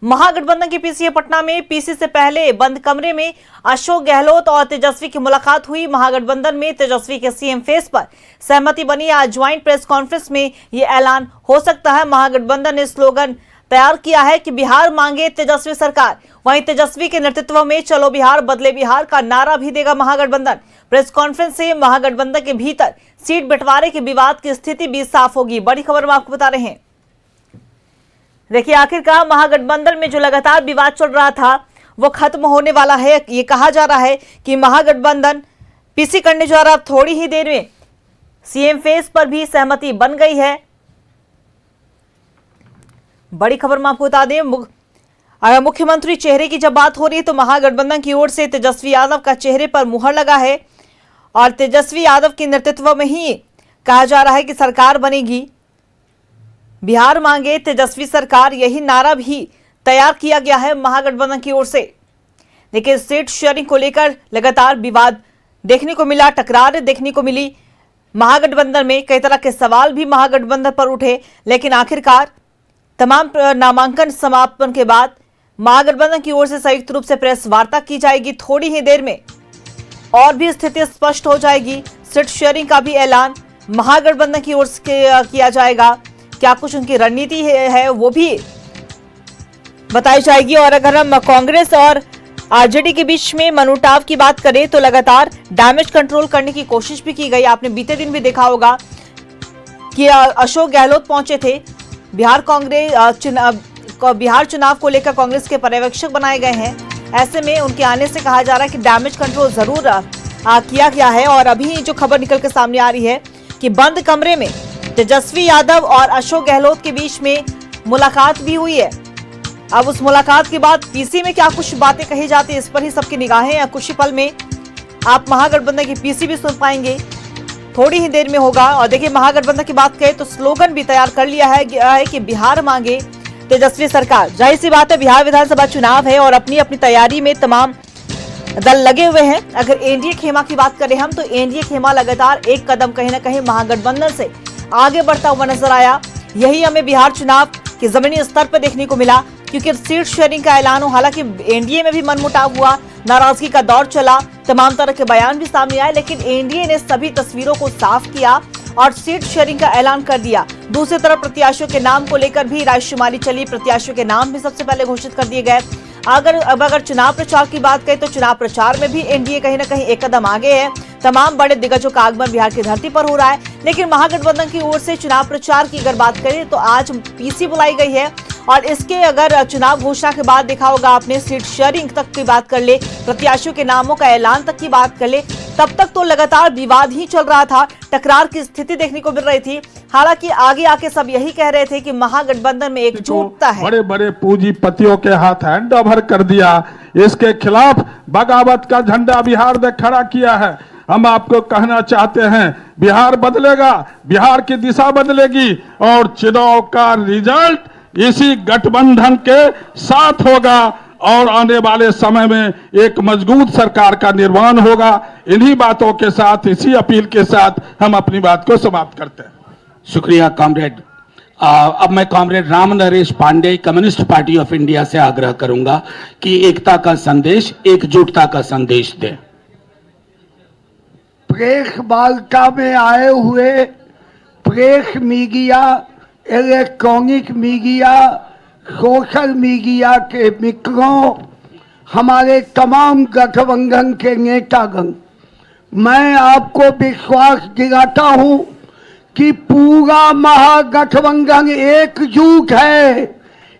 महागठबंधन की पीसी पटना में पीसी से पहले बंद कमरे में अशोक गहलोत और तेजस्वी की मुलाकात हुई। महागठबंधन में तेजस्वी के सीएम फेस पर सहमति बनी। आज ज्वाइंट प्रेस कॉन्फ्रेंस में ये ऐलान हो सकता है। महागठबंधन ने स्लोगन तैयार किया है कि बिहार मांगे तेजस्वी सरकार। वहीं तेजस्वी के नेतृत्व में चलो बिहार बदले बिहार का नारा भी देगा महागठबंधन। प्रेस कॉन्फ्रेंस से महागठबंधन के भीतर सीट बंटवारे के विवाद की स्थिति भी साफ होगी। बड़ी खबर हम आपको बता रहे हैं। देखिए, आखिरकार महागठबंधन में जो लगातार विवाद चल रहा था वो खत्म होने वाला है। ये कहा जा रहा है कि महागठबंधन पीसी करने जा रहा। थोड़ी ही देर में सीएम फेस पर भी सहमति बन गई है। बड़ी खबर में आपको बता दें, अगर मुख्यमंत्री चेहरे की जब बात हो रही है तो महागठबंधन की ओर से तेजस्वी यादव का चेहरे पर मुहर लगा है और तेजस्वी यादव के नेतृत्व में ही कहा जा रहा है कि सरकार बनेगी। बिहार मांगे तेजस्वी सरकार, यही नारा भी तैयार किया गया है महागठबंधन की ओर से। देखिए, सीट शेयरिंग को लेकर लगातार विवाद देखने को मिला, टकरार देखने को मिली। महागठबंधन में कई तरह के सवाल भी महागठबंधन पर उठे, लेकिन आखिरकार तमाम नामांकन समापन के बाद महागठबंधन की ओर से संयुक्त रूप से प्रेस वार्ता की जाएगी। थोड़ी ही देर में और भी स्थिति स्पष्ट हो जाएगी। सीट शेयरिंग का भी ऐलान महागठबंधन की ओर से किया जाएगा। क्या कुछ उनकी रणनीति है वो भी बताई जाएगी। और अगर हम कांग्रेस और आरजेडी के बीच में मनमुटाव की बात करें तो लगातार डैमेज कंट्रोल करने की कोशिश भी की गई। आपने बीते दिन भी देखा होगा कि अशोक गहलोत पहुंचे थे। बिहार चुनाव को लेकर कांग्रेस के पर्यवेक्षक बनाए गए हैं। ऐसे में उनके आने से कहा जा रहा है कि डैमेज कंट्रोल जरूर किया गया है। और अभी जो खबर निकल के सामने आ रही है कि बंद कमरे में तेजस्वी यादव और अशोक गहलोत के बीच में मुलाकात भी हुई है। अब उस मुलाकात के बाद पीसी में क्या कुछ बातें कही जाती है, इस पर ही सबकी निगाहें हैं। कुछ ही पल में आप महागठबंधन की पीसी भी सुन पाएंगे, थोड़ी ही देर में होगा। और देखिए, महागठबंधन की बात करें तो स्लोगन भी तैयार कर लिया है कि बिहार मांगे तेजस्वी सरकार। जाहिर सी बात है, बिहार विधानसभा चुनाव है और अपनी अपनी तैयारी में तमाम दल लगे हुए हैं। अगर एनडीए खेमा की बात करें हम तो एनडीए खेमा लगातार एक कदम कहीं ना कहीं महागठबंधन से आगे बढ़ता हुआ नजर आया। यही हमें बिहार चुनाव के जमीनी स्तर पर देखने को मिला, क्योंकि सीट शेयरिंग का ऐलान हो। हालांकि एनडीए में भी मनमुटाव हुआ, नाराजगी का दौर चला, तमाम तरह के बयान भी सामने आए, लेकिन एनडीए ने सभी तस्वीरों को साफ किया और सीट शेयरिंग का ऐलान कर दिया। दूसरी तरफ प्रत्याशियों के नाम को लेकर भी रायशुमारी चली। प्रत्याशियों के नाम भी सबसे पहले घोषित कर दिए गए। अगर चुनाव प्रचार की बात करें तो चुनाव प्रचार में भी एनडीए कहीं ना कहीं एक कदम आगे है। तमाम बड़े दिग्गजों का आगमन बिहार की धरती पर हो रहा है। लेकिन महागठबंधन की ओर से चुनाव प्रचार की अगर बात करें तो आज पीसी बुलाई गई है। और इसके अगर चुनाव घोषणा के बाद देखा होगा आपने, सीट शेयरिंग तक की बात कर ले, प्रत्याशियों के नामों का ऐलान तक की बात कर ले, तब तक तो लगातार विवाद ही चल रहा था, टकरार की स्थिति देखने को मिल रही थी। हालांकि आगे आके सब यही कह रहे थे कि महागठबंधन में एकजुटता है। बड़े बड़े पूंजीपतियों के हाथ हैंड ओवर कर दिया। इसके खिलाफ बगावत का झंडा बिहार ने खड़ा किया है। हम आपको कहना चाहते हैं, बिहार बदलेगा, बिहार की दिशा बदलेगी और चुनाव का रिजल्ट इसी गठबंधन के साथ होगा और आने वाले समय में एक मजबूत सरकार का निर्माण होगा। इन्हीं बातों के साथ, इसी अपील के साथ हम अपनी बात को समाप्त करते हैं। शुक्रिया कॉमरेड। अब मैं comrade Ram Naresh Pandey Communist Party of India से आग्रह करूंगा कि एकता का संदेश, एकजुटता का संदेश दें। प्रेस वार्ता में आए हुए press media, electronic media, social media के मित्रों, हमारे तमाम गठबंधन के नेतागण, मैं आपको विश्वास दिलाता हूं कि पूरा महागठबंधन एकजुट है,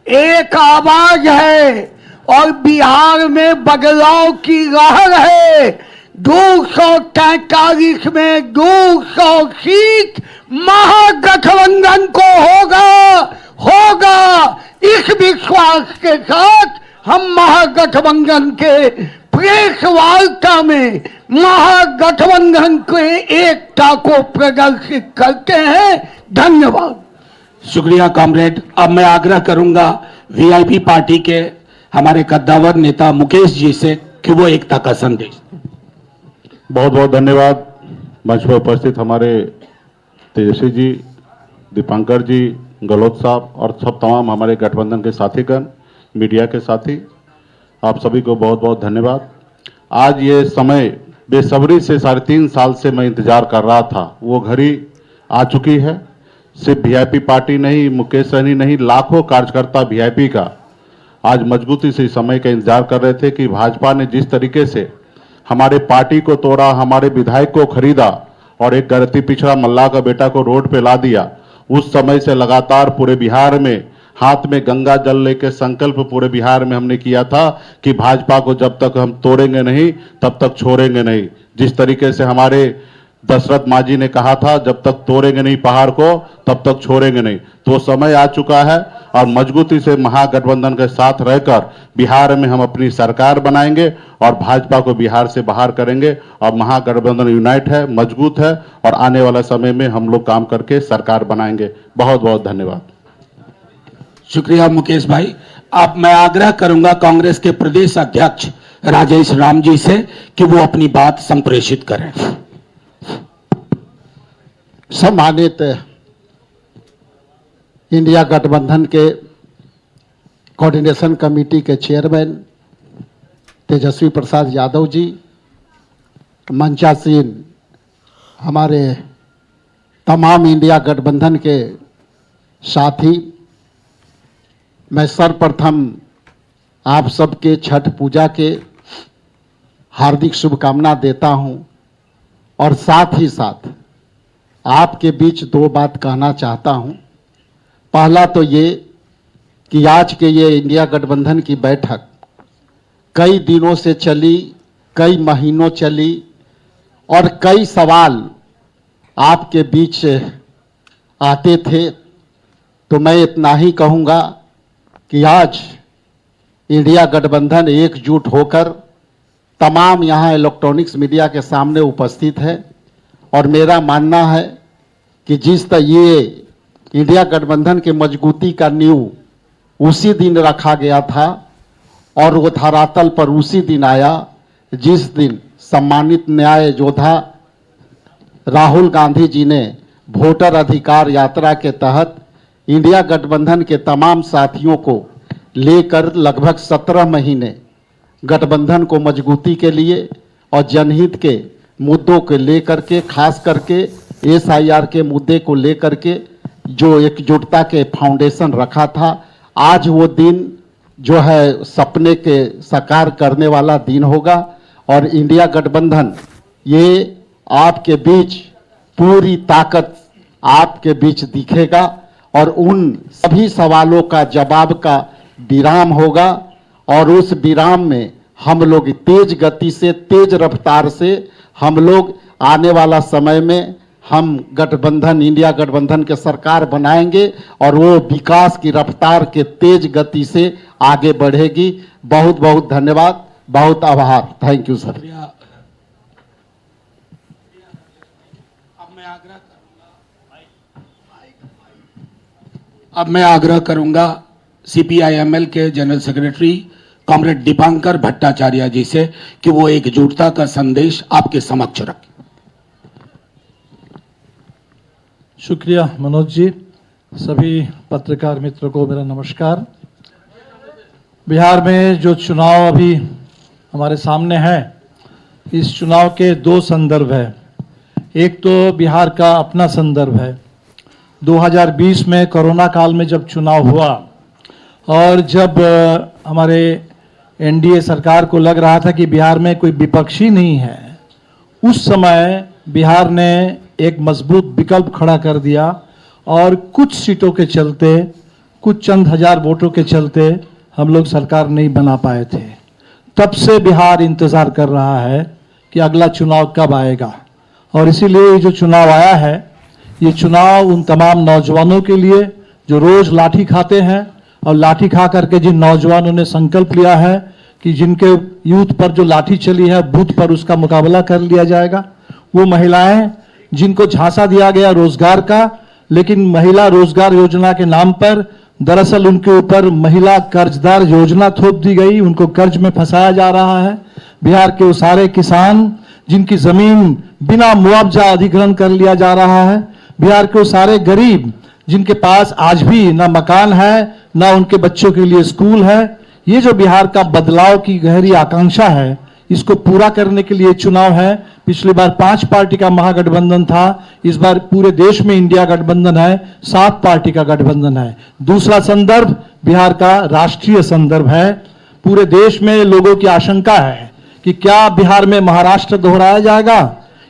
एक आवाज है और बिहार में बदलाव की लहर है। 243 में 200 सीट महागठबंधन को होगा। इस विश्वास के साथ हम महागठबंधन के प्रेस वार्ता में महागठबंधन के एकता को प्रदर्शित करते हैं। धन्यवाद। शुक्रिया कॉमरेड। अब मैं आग्रह करूंगा वीआईपी पार्टी के हमारे कद्दावर नेता मुकेश जी से कि वो एकता का संदेश। बहुत बहुत धन्यवाद। मंच पर उपस्थित हमारे तेजस्वी जी, दीपांकर जी, गहलोत साहब और सब तमाम हमारे गठबंधन के साथीगण, मीडिया के साथी, आप सभी को बहुत बहुत धन्यवाद। आज ये समय बेसब्री से 3.5 साल से मैं इंतजार कर रहा था, वो घड़ी आ चुकी है। सिर्फ वीआईपी पार्टी नहीं, मुकेश सहनी नहीं, लाखों कार्यकर्ता वीआईपी का आज मजबूती से इस समय का इंतजार कर रहे थे कि भाजपा ने जिस तरीके से हमारे पार्टी को तोड़ा, हमारे विधायक को खरीदा और एक गलती पिछड़ा मल्लाह का बेटा को रोड पे ला दिया। उस समय से लगातार पूरे बिहार में हाथ में गंगा जल लेके संकल्प पूरे बिहार में हमने किया था कि भाजपा को जब तक हम तोड़ेंगे नहीं तब तक छोड़ेंगे नहीं। जिस तरीके से हमारे दशरथ मांझी ने कहा था, जब तक तोड़ेंगे नहीं पहाड़ को तब तक छोड़ेंगे नहीं, तो समय आ चुका है और मजबूती से महागठबंधन के साथ रहकर बिहार में हम अपनी सरकार बनाएंगे और भाजपा को बिहार से बाहर करेंगे। और महागठबंधन यूनाइट है, मजबूत है और आने वाला समय में हम लोग काम करके सरकार बनाएंगे। बहुत बहुत धन्यवाद। शुक्रिया मुकेश भाई। अब मैं आग्रह करूंगा कांग्रेस के प्रदेश अध्यक्ष राजेश राम जी से कि वो अपनी बात संप्रेषित करें। सम्मानित इंडिया गठबंधन के कोऑर्डिनेशन कमेटी के चेयरमैन तेजस्वी प्रसाद यादव जी, मंचासीन हमारे तमाम इंडिया गठबंधन के साथी, मैं सर्वप्रथम आप सबके छठ पूजा के हार्दिक शुभकामना देता हूं और साथ ही साथ आपके बीच 2 बात कहना चाहता हूं। पहला तो ये कि आज के ये इंडिया गठबंधन की बैठक कई दिनों से चली, कई महीनों चली और कई सवाल आपके बीच आते थे। तो मैं इतना ही कहूँगा कि आज इंडिया गठबंधन एकजुट होकर तमाम यहाँ इलेक्ट्रॉनिक्स मीडिया के सामने उपस्थित है और मेरा मानना है कि जिस तरह ये इंडिया गठबंधन के मजबूती का नींव उसी दिन रखा गया था और वो धरातल पर उसी दिन आया जिस दिन सम्मानित न्याय योद्धा राहुल गांधी जी ने वोटर अधिकार यात्रा के तहत इंडिया गठबंधन के तमाम साथियों को लेकर लगभग 17 महीने गठबंधन को मजबूती के लिए और जनहित के मुद्दों को लेकर के, खास करके एसआईआर के मुद्दे को लेकर के जो एकजुटता के फाउंडेशन रखा था, आज वो दिन जो है सपने के साकार करने वाला दिन होगा और इंडिया गठबंधन ये आपके बीच पूरी ताकत आपके बीच दिखेगा और उन सभी सवालों का जवाब का विराम होगा और उस विराम में हम लोग तेज गति से, तेज रफ्तार से हम लोग आने वाला समय में हम गठबंधन, इंडिया गठबंधन के सरकार बनाएंगे और वो विकास की रफ्तार के तेज गति से आगे बढ़ेगी। बहुत बहुत धन्यवाद, बहुत आभार। Thank you sir. अब मैं आग्रह करूंगा सीपीआईएमएल के general secretary comrade Dipankar Bhattacharya ji से कि वो एकजुटता का संदेश आपके समक्ष रखें। शुक्रिया मनोज जी। सभी पत्रकार मित्रों को मेरा नमस्कार। बिहार में जो चुनाव अभी हमारे सामने है, इस चुनाव के 2 संदर्भ है। एक तो बिहार का अपना संदर्भ है। 2020 में कोरोना काल में जब चुनाव हुआ और जब हमारे एनडीए सरकार को लग रहा था कि बिहार में कोई विपक्षी नहीं है, उस समय बिहार ने एक मजबूत विकल्प खड़ा कर दिया और कुछ सीटों के चलते, कुछ चंद हजार वोटों के चलते हम लोग सरकार नहीं बना पाए थे। तब से बिहार इंतज़ार कर रहा है कि अगला चुनाव कब आएगा और इसीलिए ये जो चुनाव आया है, ये चुनाव उन तमाम नौजवानों के लिए जो रोज लाठी खाते हैं और लाठी खा करके जिन नौजवानों ने संकल्प लिया है कि जिनके यूथ पर जो लाठी चली है बूथ पर उसका मुकाबला कर लिया जाएगा। वो महिलाएं जिनको झांसा दिया गया रोजगार का, लेकिन महिला रोजगार योजना के नाम पर दरअसल उनके ऊपर महिला कर्जदार योजना थोप दी गई, उनको कर्ज में फंसाया जा रहा है। बिहार के वो सारे किसान जिनकी जमीन बिना मुआवजा अधिग्रहण कर लिया जा रहा है, बिहार के वो सारे गरीब जिनके पास आज भी ना मकान है, ना उनके बच्चों के लिए स्कूल है, ये जो बिहार का बदलाव की गहरी आकांक्षा है, इसको पूरा करने के लिए चुनाव है। पिछली बार 5 पार्टी का महागठबंधन था, इस बार पूरे देश में इंडिया गठबंधन है, 7 पार्टी का गठबंधन है। दूसरा संदर्भ बिहार का राष्ट्रीय संदर्भ है। पूरे देश में लोगों की आशंका है कि क्या बिहार में महाराष्ट्र दोहराया जाएगा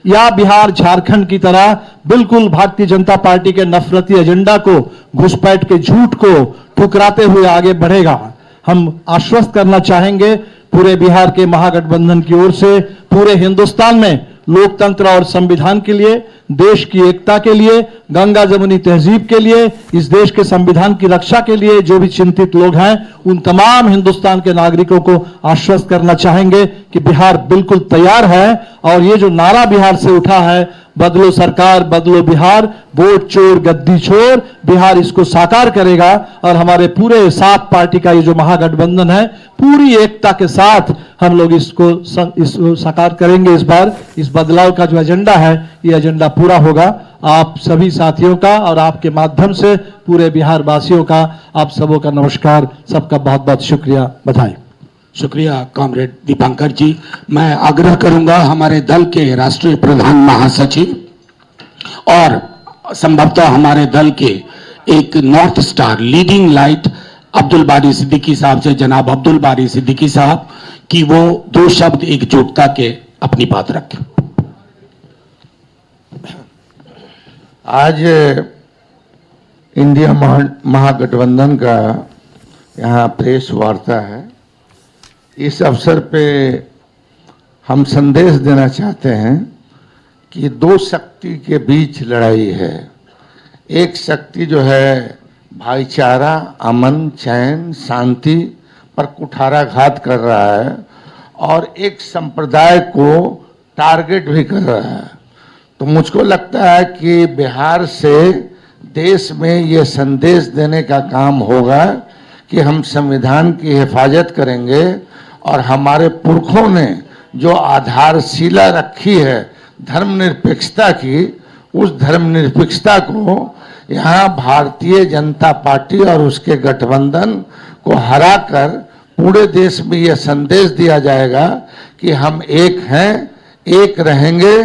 या बिहार झारखंड की तरह बिल्कुल भारतीय जनता पार्टी के नफरती एजेंडा को, घुसपैठ के झूठ को ठुकराते हुए आगे बढ़ेगा। हम आश्वस्त करना चाहेंगे पूरे बिहार के महागठबंधन की ओर से पूरे हिंदुस्तान में लोकतंत्र और संविधान के लिए, देश की एकता के लिए, गंगा जमुनी तहजीब के लिए, इस देश के संविधान की रक्षा के लिए जो भी चिंतित लोग हैं, उन तमाम हिंदुस्तान के नागरिकों को आश्वस्त करना चाहेंगे कि बिहार बिल्कुल तैयार है। और ये जो नारा बिहार से उठा है, बदलो सरकार बदलो बिहार, वोट चोर गद्दी छोर, बिहार इसको साकार करेगा। और हमारे पूरे 7 पार्टी का ये जो महागठबंधन है, पूरी एकता के साथ हम लोग इसको साकार करेंगे। इस बार इस बदलाव का जो एजेंडा है, ये एजेंडा पूरा होगा। आप सभी साथियों का और आपके माध्यम से पूरे बिहार वासियों का, आप सबों का नमस्कार, सबका बहुत बहुत शुक्रिया, बधाई। शुक्रिया कॉमरेड दीपांकर जी। मैं आग्रह करूंगा हमारे दल के राष्ट्रीय प्रधान महासचिव और संभवतः हमारे दल के एक north star leading light Abdul बारी सिद्दीकी साहब से, जनाब अब्दुल बारी सिद्दीकी साहब, कि वो 2 शब्द एकजुटता के अपनी बात रखें। आज इंडिया महागठबंधन का यहाँ प्रेस वार्ता है। इस अवसर पे हम संदेश देना चाहते हैं कि 2 शक्ति के बीच लड़ाई है। एक शक्ति जो है भाईचारा, अमन, चैन, शांति पर कुठाराघात कर रहा है और एक संप्रदाय को टारगेट भी कर रहा है। तो मुझको लगता है कि बिहार से देश में ये संदेश देने का काम होगा कि हम संविधान की हिफाजत करेंगे और हमारे पुरखों ने जो आधारशिला रखी है धर्मनिरपेक्षता की, उस धर्मनिरपेक्षता को यहाँ भारतीय जनता पार्टी और उसके गठबंधन को हराकर पूरे देश में यह संदेश दिया जाएगा कि हम एक हैं, एक रहेंगे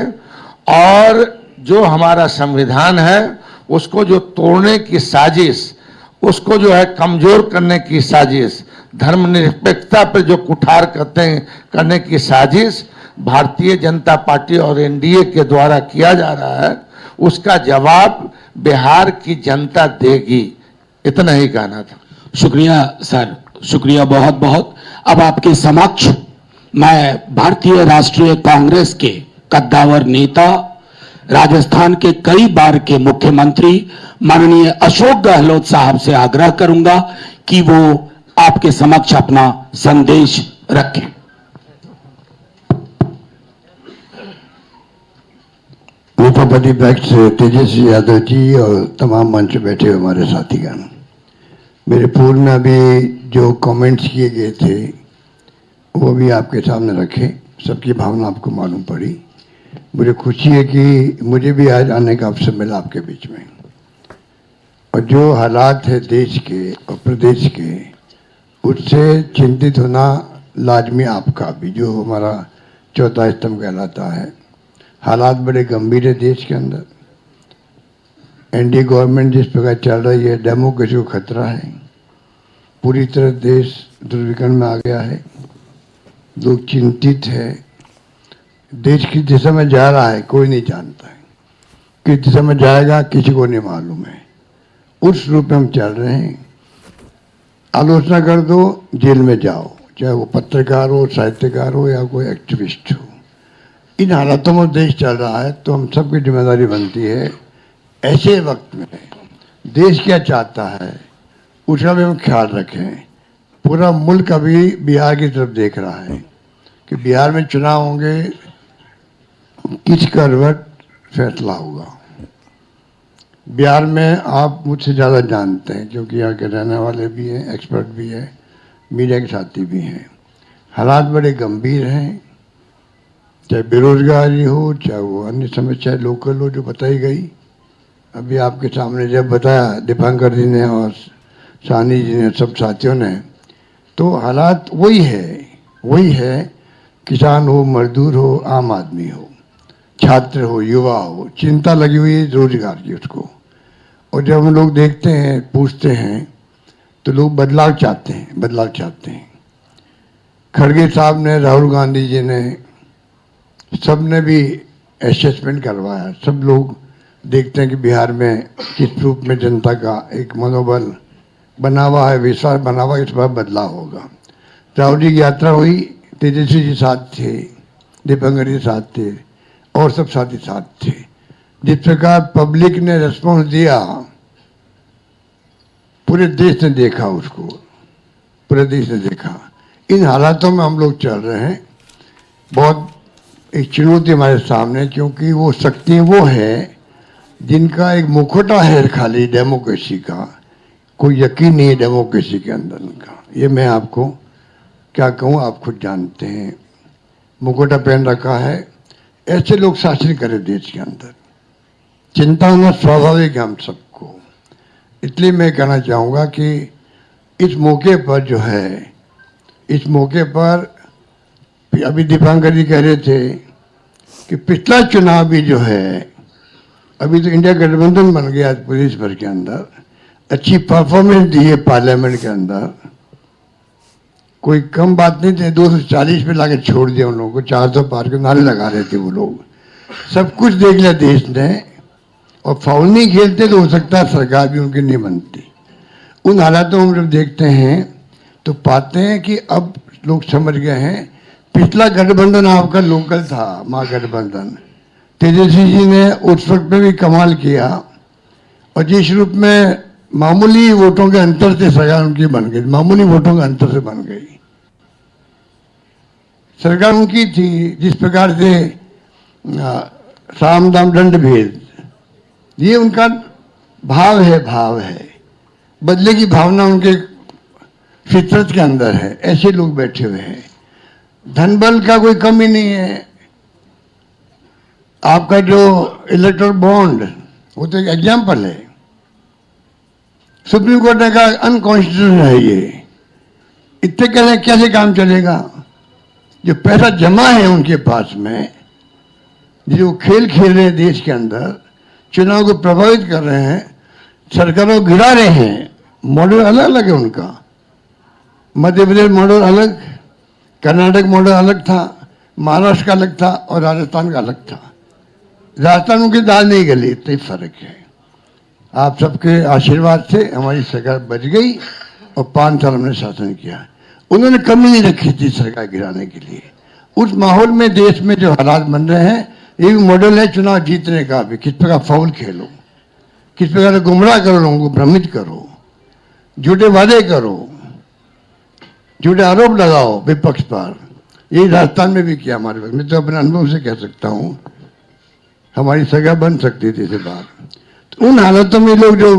और जो हमारा संविधान है उसको जो तोड़ने की साजिश, उसको जो है कमजोर करने की साजिश, धर्मनिरपेक्षता पर जो कुठार करने की साजिश भारतीय जनता पार्टी और एनडीए के द्वारा किया जा रहा है, उसका जवाब बिहार की जनता देगी। इतना ही कहना था। शुक्रिया सर, शुक्रिया बहुत बहुत। अब आपके समक्ष मैं भारतीय राष्ट्रीय कांग्रेस के कद्दावर नेता, राजस्थान के कई बार के मुख्यमंत्री माननीय अशोक गहलोत साहब से आग्रह करूंगा कि वो आपके समक्ष अपना संदेश रखें। उपपति पैक्ट तेजस्वी यादव जी और तमाम मंच पे बैठे हमारे साथीगण, मेरे पूर्व में अभी जो कमेंट्स किए गए थे वो भी आपके सामने रखे। सबकी भावना आपको मालूम पड़ी। मुझे खुशी है कि मुझे भी आज आने का अवसर मिला आपके बीच में। और जो हालात है देश के और प्रदेश के, उससे चिंतित होना लाजमी आपका भी, जो हमारा चौथा स्तंभ कहलाता है। हालात बड़े गंभीर है देश के अंदर। एनडीए गवर्नमेंट जिस प्रकार चल रही है, डेमोक्रेसी को खतरा है। पूरी तरह देश दुर्विकर्ण में आ गया है। लोग चिंतित है। देश किस दिशा में जा रहा है कोई नहीं जानता है। किस दिशा में जाएगा किसी को नहीं मालूम है। उस रूप में हम चल रहे हैं। आलोचना कर दो, जेल में जाओ, चाहे वो पत्रकार हो, साहित्यकार हो या कोई एक्टिविस्ट हो। इन हालातों में देश चल रहा है, तो हम सबकी जिम्मेदारी बनती है ऐसे वक्त में देश क्या चाहता है उसका भी हम ख्याल रखें। पूरा मुल्क अभी बिहार की तरफ देख रहा है कि बिहार में चुनाव होंगे, किस करवट फैसला होगा। बिहार में आप मुझसे ज़्यादा जानते हैं क्योंकि यहाँ के रहने वाले भी हैं, एक्सपर्ट भी हैं, मीडिया के साथी भी हैं। हालात बड़े गंभीर हैं, चाहे बेरोजगारी हो, चाहे वो अन्य समस्या लोकल हो जो बताई गई। अभी आपके सामने जब बताया दीपांकर जी ने और सानी जी ने, सब साथियों ने, तो हालात वही है, किसान हो, मजदूर हो, आम आदमी हो, छात्र हो, युवा हो, चिंता लगी हुई है रोजगार की उसको। और जब हम लोग देखते हैं, पूछते हैं, तो लोग बदलाव चाहते हैं। खड़गे साहब ने, राहुल गांधी जी ने, सब ने भी असेसमेंट करवाया। सब लोग देखते हैं कि बिहार में किस रूप में जनता का एक मनोबल बना हुआ है, विश्वास बना हुआ है, इस बार बदलाव होगा। राहुल जी की यात्रा हुई, तेजस्वी जी साथ थे, दीपंकर जी साथ थे, और सब साथी साथ थे। जिस प्रकार पब्लिक ने रिस्पॉन्स दिया, पूरे देश ने देखा उसको, पूरे देश ने देखा। इन हालातों में हम लोग चल रहे हैं। बहुत एक चुनौती हमारे सामने, क्योंकि वो शक्ति वो है जिनका एक मुखौटा है खाली डेमोक्रेसी का, कोई यकीन नहीं है डेमोक्रेसी के अंदर उनका। ये मैं आपको क्या कहूँ, आप खुद जानते हैं। मुखौटा पहन रखा है, ऐसे लोग शासन करें देश के अंदर। चिंता होना स्वाभाविक है हम सबको। इसलिए मैं कहना चाहूँगा कि इस मौके पर जो है, इस मौके पर अभी दीपांकर जी कह रहे थे कि पिछला चुनाव भी जो है, अभी तो इंडिया गठबंधन बन गया प्रदेश भर के अंदर, अच्छी परफॉर्मेंस दी है पार्लियामेंट के अंदर। कोई कम बात नहीं थे, 240 पे लाके छोड़ दिया उन लोगों को, 400 पार के नारे लगा रहे थे वो लोग। सब कुछ देख लिया देश ने, और फाउल नहीं खेलते तो हो सकता है सरकार भी उनकी नहीं बनती। उन हालातों में जब देखते हैं तो पाते हैं कि अब लोग समझ गए हैं, पिछला गठबंधन आपका लोकल था, महागठबंधन। तेजस्वी जी ने उस वक्त में भी कमाल किया, और जिस रूप में मामूली वोटों के अंतर से सरकार उनकी बन गई, मामूली वोटों के अंतर से बन गई सरकार उनकी थी। जिस प्रकार से साम दाम दंड भेद, ये उनका भाव है। बदले की भावना उनके फितरत के अंदर है। ऐसे लोग बैठे हुए हैं। धन बल का कोई कमी नहीं है। आपका जो इलेक्टोरल बॉन्ड, वो तो एक एग्जाम्पल है। सुप्रीम कोर्ट ने कहा अनकॉन्स्टिट्यूशनल है ये। इतने कैसे काम चलेगा? जो पैसा जमा है उनके पास में, जो खेल खेल रहे हैं देश के अंदर, चुनाव को प्रभावित कर रहे हैं, सरकारों को गिरा रहे हैं। मॉडल अलग अलग है उनका। मध्य प्रदेश मॉडल अलग, कर्नाटक मॉडल अलग था, महाराष्ट्र का अलग था, और राजस्थान का अलग था। राजस्थान उनकी दाल नहीं गली, इतना ही फर्क है। आप सबके आशीर्वाद से हमारी सरकार बच गई, और 5 साल हमने शासन किया। उन्होंने कमी नहीं रखी थी सरकार गिराने के लिए। उस माहौल में देश में जो हालात बन रहे हैं, ये भी मॉडल है चुनाव जीतने का भी। किस प्रकार फाउल खेलो, किस प्रकार गुमराह करो, लोगों को भ्रमित करो, झूठे वादे करो, झूठे आरोप लगाओ विपक्ष पर। यही राजस्थान में भी किया हमारे वक्त। मैं तो अपने अनुभव से कह सकता हूँ, हमारी सरकार बन सकती थी इसे बात। तो उन हालातों में लोग, जो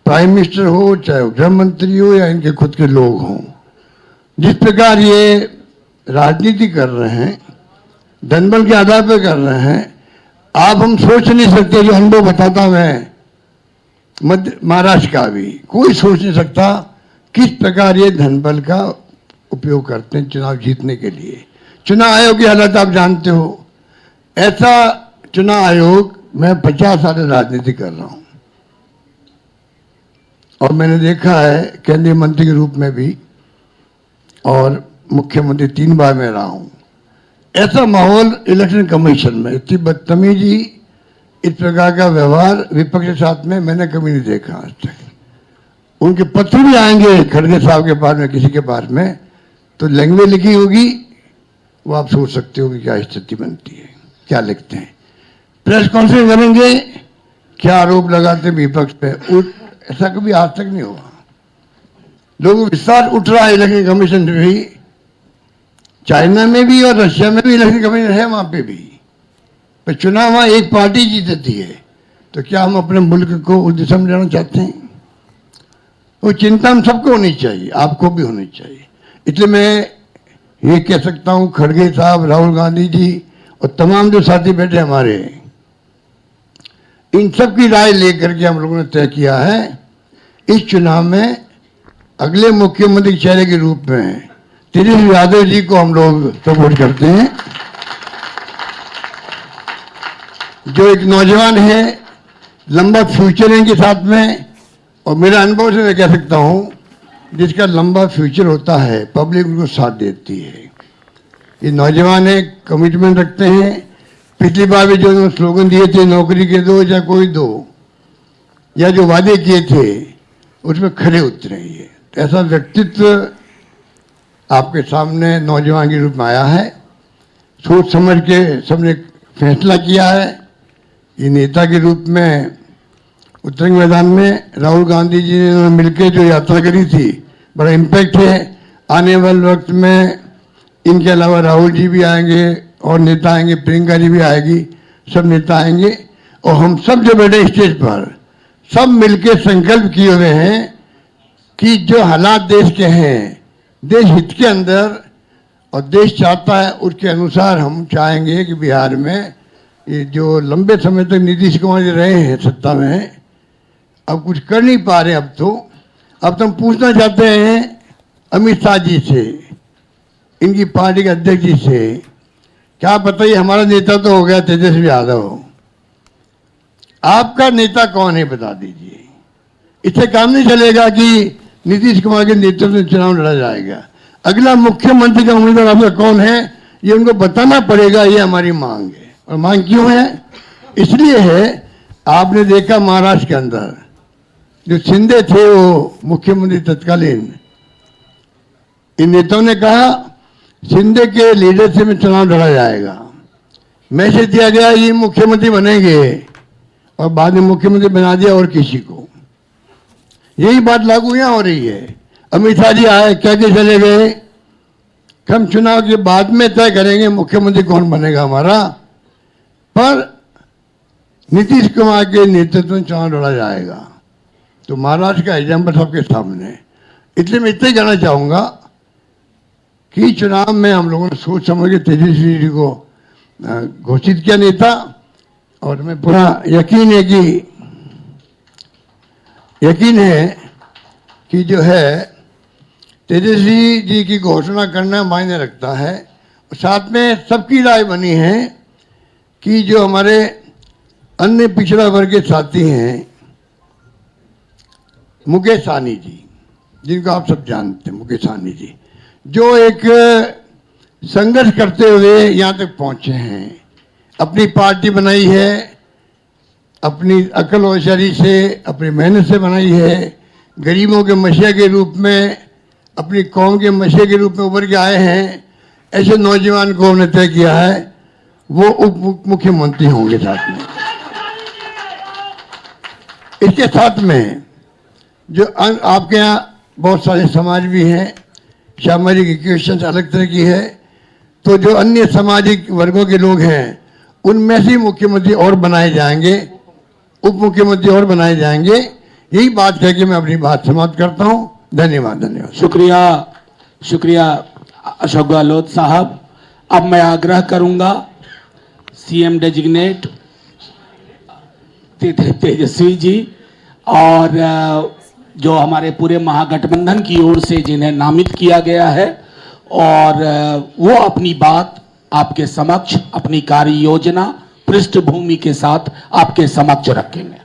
प्राइम मिनिस्टर हो, चाहे गृह मंत्री हो, या इनके खुद के लोग हों, जिस प्रकार ये राजनीति कर रहे हैं, धनबल के आधार पर कर रहे हैं, आप हम सोच नहीं सकते। जो अनुभव बताता मैं महाराष्ट्र का भी, कोई सोच नहीं सकता किस प्रकार ये धनबल का उपयोग करते हैं चुनाव जीतने के लिए। चुनाव आयोग की हालत आप जानते हो। ऐसा चुनाव आयोग, मैं 50 साल राजनीति कर रहा हूं, और मैंने देखा है केंद्रीय मंत्री के रूप में भी, और मुख्यमंत्री 3 बार मैं रहा हूं। ऐसा माहौल इलेक्शन कमीशन में, इतनी बदतमीजी, इस प्रकार का व्यवहार विपक्ष के साथ में मैंने कभी नहीं देखा आज तक। उनके पत्र भी आएंगे खड़गे साहब के पास में, किसी के पास में, तो लैंग्वेज लिखी होगी, वो आप सोच सकते हो कि क्या स्थिति बनती है, क्या लिखते हैं। प्रेस कॉन्फ्रेंस करेंगे, क्या आरोप लगाते विपक्ष पे, ऐसा कभी आज तक नहीं हुआ। लोगों को विश्वास उठ रहा है इलेक्शन कमीशन में भी। चाइना में भी और रशिया में भी इलेक्शन कमीशन है, वहां पे भी। पर चुनाव वहां एक पार्टी जीतती है, तो क्या हम अपने मुल्क को उस दिशा में जाना चाहते हैं? वो चिंता हम सबको होनी चाहिए, आपको भी होनी चाहिए। इसलिए मैं ये कह सकता हूं, खड़गे साहब, राहुल गांधी जी, और तमाम जो साथी बैठे हमारे, इन सब की राय लेकर के हम लोगों ने तय किया है, इस चुनाव में अगले मुख्यमंत्री के चेहरे के रूप में तेजस्वी यादव जी को हम लोग सपोर्ट करते हैं, जो एक नौजवान है, लंबा फ्यूचर है इनके साथ में। और मेरा अनुभव से मैं कह सकता हूं, जिसका लंबा फ्यूचर होता है पब्लिक उनको साथ देती है। ये नौजवान है, कमिटमेंट रखते हैं। पिछली बार भी जो उन्होंने स्लोगन दिए थे, नौकरी के दो या कोई दो, या जो वादे किए थे उसमें खरे उतरे। ये तो ऐसा व्यक्तित्व आपके सामने नौजवान के रूप में आया है। सोच समझ के सबने फैसला किया है। ये नेता के रूप में उतरेंगे मैदान में। राहुल गांधी जी ने मिलकर जो यात्रा करी थी, बड़ा इम्पैक्ट है। आने वाले वक्त में इनके अलावा राहुल जी भी आएंगे और नेता आएंगे, प्रियंका जी भी आएगी, सब नेता आएंगे। और हम सब जो बैठे स्टेज पर, सब मिलकर संकल्प किए हुए हैं कि जो हालात देश के हैं, देश हित के अंदर और देश चाहता है उसके अनुसार हम चाहेंगे कि बिहार में ये जो लंबे समय तक नीतीश कुमार जी रहे हैं सत्ता में, अब कुछ कर नहीं पा रहे। अब तो हम पूछना चाहते हैं अमित शाह जी से, इनकी पार्टी के अध्यक्ष जी से, क्या बताइए, हमारा नेता तो हो गया तेजस्वी यादव, आपका नेता कौन है बता दीजिए। इससे काम नहीं चलेगा कि नीतीश कुमार के नेतृत्व में चुनाव लड़ा जाएगा। अगला मुख्यमंत्री का उम्मीदवार आपका कौन है, ये उनको बताना पड़ेगा। ये हमारी मांग है। और मांग क्यों है? इसलिए है, आपने देखा महाराष्ट्र के अंदर जो शिंदे थे, वो मुख्यमंत्री तत्कालीन, इन नेताओं ने कहा शिंदे के लीडरशिप में चुनाव लड़ा जाएगा। मैसेज दिया गया ये मुख्यमंत्री बनेंगे, और बाद में मुख्यमंत्री बना दिया और किसी को। यही बात लागू यहां हो रही है। अमित शाह जी आए, कह के चले गए, हम चुनाव के बाद में तय करेंगे मुख्यमंत्री कौन बनेगा हमारा, पर नीतीश कुमार के नेतृत्व में चुनाव लड़ा जाएगा। तो महाराष्ट्र का एग्जाम्पल सबके सामने। इसलिए मैं इतना कहना चाहूंगा कि चुनाव में हम लोगों ने सोच समझ के तेजस्वी जी को घोषित किया नेता, और हमें पूरा यकीन है कि जो है तेजस्वी जी की घोषणा करना मायने रखता है। साथ में सबकी राय बनी है कि जो हमारे अन्य पिछड़ा वर्ग के साथी हैं, मुकेश सहनी जी, जिनको आप सब जानते हैं, मुकेश सहनी जी, जो एक संघर्ष करते हुए यहाँ तक पहुंचे हैं, अपनी पार्टी बनाई है, अपनी अकल होशियारी से, अपनी मेहनत से बनाई है, गरीबों के मसीहा के रूप में, अपनी कौम के मसीहा के रूप में उभर के आए हैं। ऐसे नौजवान को हमने तय किया है वो उप मुख्यमंत्री होंगे। साथ में इसके साथ में जो आपके यहाँ बहुत सारे समाज भी हैं, सामाजिक इक्वेशन अलग तरह की है, तो जो अन्य सामाजिक वर्गों के लोग हैं उनमें से मुख्यमंत्री और बनाए जाएंगे, उप मुख्यमंत्री और बनाए जाएंगे। यही बात कह के मैं अपनी बात समाप्त करता हूं। धन्यवाद। शुक्रिया अशोक गहलोत साहब। अब मैं आग्रह करूंगा सीएम डेजिग्नेट तेजस्वी जी और जो हमारे पूरे महागठबंधन की ओर से जिन्हें नामित किया गया है, और वो अपनी बात आपके समक्ष, अपनी कार्य योजना पृष्ठभूमि के साथ आपके समक्ष रखेंगे।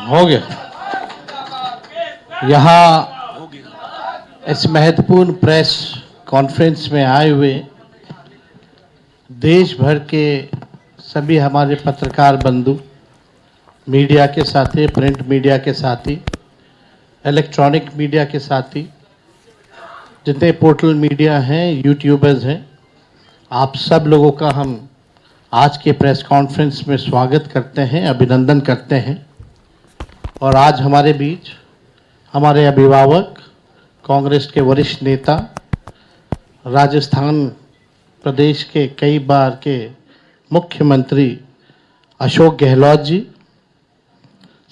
हो गया। यहाँ इस महत्वपूर्ण प्रेस कॉन्फ्रेंस में आए हुए देश भर के सभी हमारे पत्रकार बंधु, मीडिया के साथी, प्रिंट मीडिया के साथी, इलेक्ट्रॉनिक मीडिया के साथी, जितने पोर्टल मीडिया हैं, यूट्यूबर्स हैं, आप सब लोगों का हम आज के प्रेस कॉन्फ्रेंस में स्वागत करते हैं, अभिनंदन करते हैं। और आज हमारे बीच हमारे अभिभावक, कांग्रेस के वरिष्ठ नेता, राजस्थान प्रदेश के कई बार के मुख्यमंत्री अशोक गहलोत जी,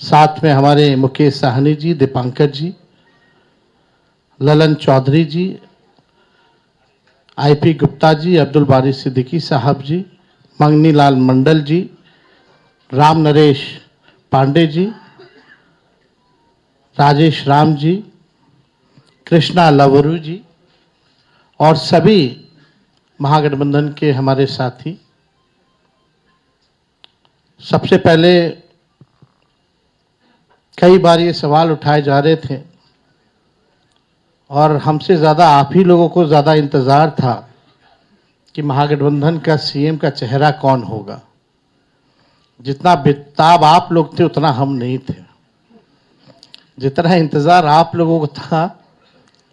साथ में हमारे मुकेश सहनी जी, दीपांकर जी, ललन चौधरी जी, आईपी गुप्ता जी, अब्दुल बारी सिद्दीकी साहब जी, मंगनी लाल मंडल जी, राम नरेश पांडे जी, राजेश राम जी, कृष्णा लवरू जी और सभी महागठबंधन के हमारे साथी, सबसे पहले कई बार ये सवाल उठाए जा रहे थे और हमसे ज़्यादा आप ही लोगों को ज़्यादा इंतज़ार था कि महागठबंधन का सीएम का चेहरा कौन होगा। जितना बेताब आप लोग थे उतना हम नहीं थे। जितना इंतज़ार आप लोगों को था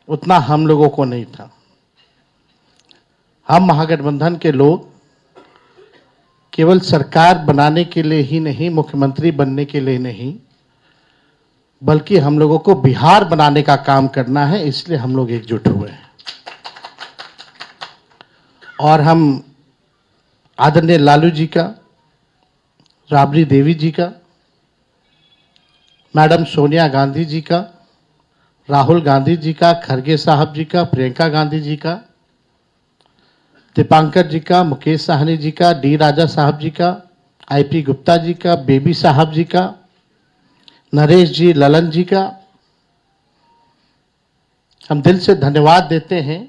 उतना हम लोगों को नहीं था। हम महागठबंधन के लोग केवल सरकार बनाने के लिए ही नहीं, मुख्यमंत्री बनने के लिए नहीं, बल्कि हम लोगों को बिहार बनाने का काम करना है, इसलिए हम लोग एकजुट हुए हैं। और हम आदरणीय लालू जी का, राबड़ी देवी जी का, मैडम सोनिया गांधी जी का, राहुल गांधी जी का, खरगे साहब जी का, प्रियंका गांधी जी का, दीपांकर जी का, मुकेश साहनी जी का, डी राजा साहब जी का, आईपी गुप्ता जी का, बेबी साहब जी का, नरेश जी, ललन जी का हम दिल से धन्यवाद देते हैं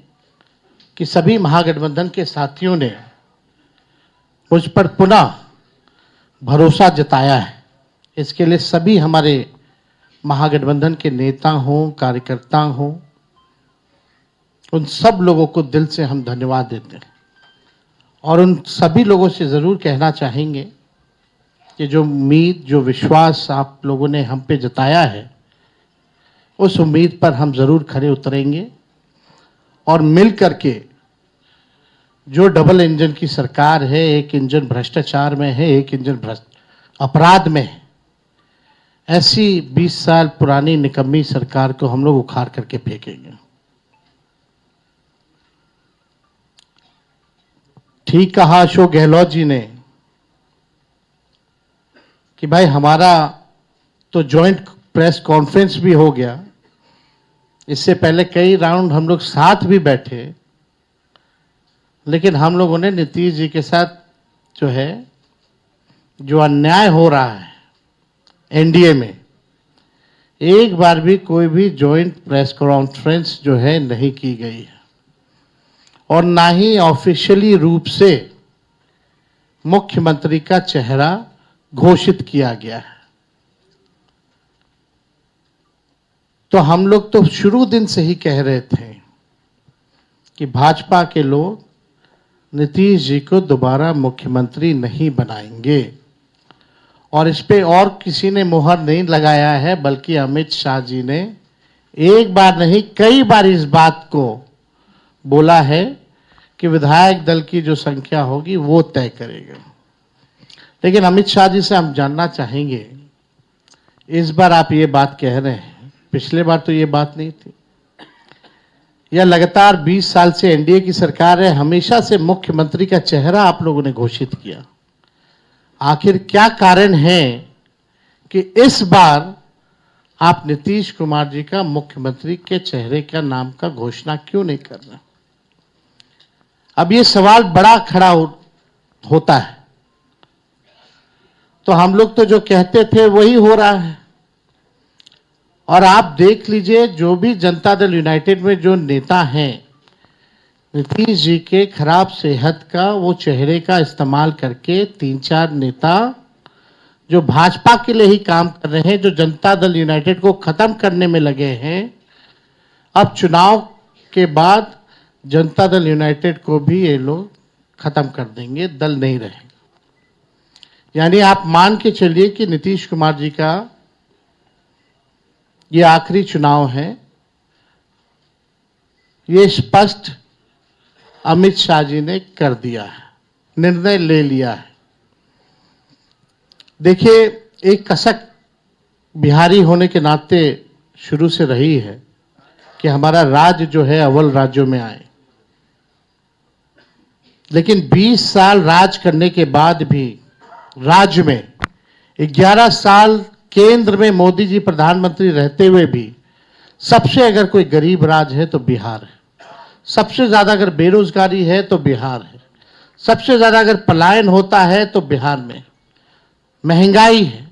कि सभी महागठबंधन के साथियों ने मुझ पर पुनः भरोसा जताया है। इसके लिए सभी हमारे महागठबंधन के नेता हों, कार्यकर्ता हों, उन सब लोगों को दिल से हम धन्यवाद देते हैं। और उन सभी लोगों से ज़रूर कहना चाहेंगे कि जो उम्मीद, जो विश्वास आप लोगों ने हम पे जताया है, उस उम्मीद पर हम ज़रूर खरे उतरेंगे और मिल करके जो डबल इंजन की सरकार है, एक इंजन भ्रष्टाचार में है, एक इंजन अपराध में है, ऐसी 20 साल पुरानी निकम्मी सरकार को हम लोग उखाड़ करके फेंकेंगे। ठीक कहा अशोक गहलोत जी ने कि भाई हमारा तो जॉइंट प्रेस कॉन्फ्रेंस भी हो गया, इससे पहले कई राउंड हम लोग साथ भी बैठे, लेकिन हम लोगों ने नीतीश जी के साथ जो है, जो अन्याय हो रहा है एनडीए में, एक बार भी कोई भी जॉइंट प्रेस कॉन्फ्रेंस जो है नहीं की गई है और ना ही ऑफिशियली रूप से मुख्यमंत्री का चेहरा घोषित किया गया है। तो हम लोग तो शुरू दिन से ही कह रहे थे कि भाजपा के लोग नीतीश जी को दोबारा मुख्यमंत्री नहीं बनाएंगे और इस पे और किसी ने मुहर नहीं लगाया है, बल्कि अमित शाह जी ने एक बार नहीं कई बार इस बात को बोला है कि विधायक दल की जो संख्या होगी वो तय करेगा। लेकिन अमित शाह जी से हम जानना चाहेंगे, इस बार आप ये बात कह रहे हैं, पिछले बार तो ये बात नहीं थी। यह लगातार 20 साल से एनडीए की सरकार है, हमेशा से मुख्यमंत्री का चेहरा आप लोगों ने घोषित किया। आखिर क्या कारण है कि इस बार आप नीतीश कुमार जी का मुख्यमंत्री के चेहरे का नाम का घोषणा क्यों नहीं कर रहे? अब ये सवाल बड़ा खड़ा होता है। तो हम लोग तो जो कहते थे वही हो रहा है। और आप देख लीजिए, जो भी जनता दल यूनाइटेड में जो नेता हैं, नीतीश जी के खराब सेहत का वो चेहरे का इस्तेमाल करके 3-4 नेता जो भाजपा के लिए ही काम कर रहे हैं, जो जनता दल यूनाइटेड को खत्म करने में लगे हैं, अब चुनाव के बाद जनता दल यूनाइटेड को भी ये लोग खत्म कर देंगे, दल नहीं रहेगा। यानी आप मान के चलिए कि नीतीश कुमार जी का ये आखिरी चुनाव है। ये स्पष्ट अमित शाह जी ने कर दिया है, निर्णय ले लिया है। देखिए, एक कसक बिहारी होने के नाते शुरू से रही है कि हमारा राज्य जो है अव्वल राज्यों में आए। लेकिन 20 साल राज करने के बाद भी राज्य में 11 साल केंद्र में मोदी जी प्रधानमंत्री रहते हुए भी सबसे अगर कोई गरीब राज्य है तो बिहार है। सबसे ज्यादा अगर बेरोजगारी है तो बिहार है। सबसे ज्यादा अगर पलायन होता है तो बिहार में। महंगाई है,